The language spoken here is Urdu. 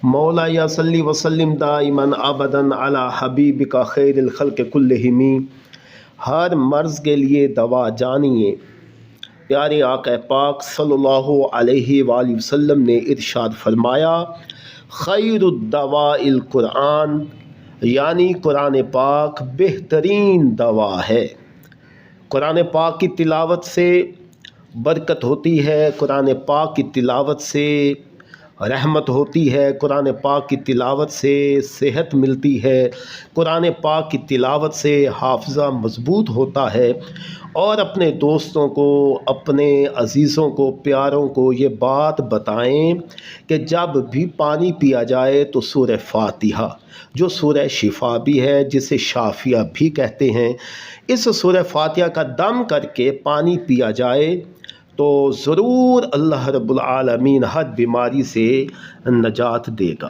مولا یا صلی وسلم دائماً ابداً علی حبیبک خیر الخلق کلہم۔ ہر مرض کے لیے دوا جانیے۔ پیارے آقا پاک صلی اللہ علیہ وآلہ وسلم نے ارشاد فرمایا، خیر الدواء القرآن، یعنی قرآن پاک بہترین دوا ہے۔ قرآن پاک کی تلاوت سے برکت ہوتی ہے، قرآن پاک کی تلاوت سے رحمت ہوتی ہے، قرآن پاک کی تلاوت سے صحت ملتی ہے، قرآن پاک کی تلاوت سے حافظہ مضبوط ہوتا ہے۔ اور اپنے دوستوں کو، اپنے عزیزوں کو، پیاروں کو یہ بات بتائیں کہ جب بھی پانی پیا جائے تو سورہ فاتحہ، جو سورہ شفا بھی ہے، جسے شافیہ بھی کہتے ہیں، اس سورہ فاتحہ کا دم کر کے پانی پیا جائے تو ضرور اللہ رب العالمین ہر بیماری سے نجات دے گا۔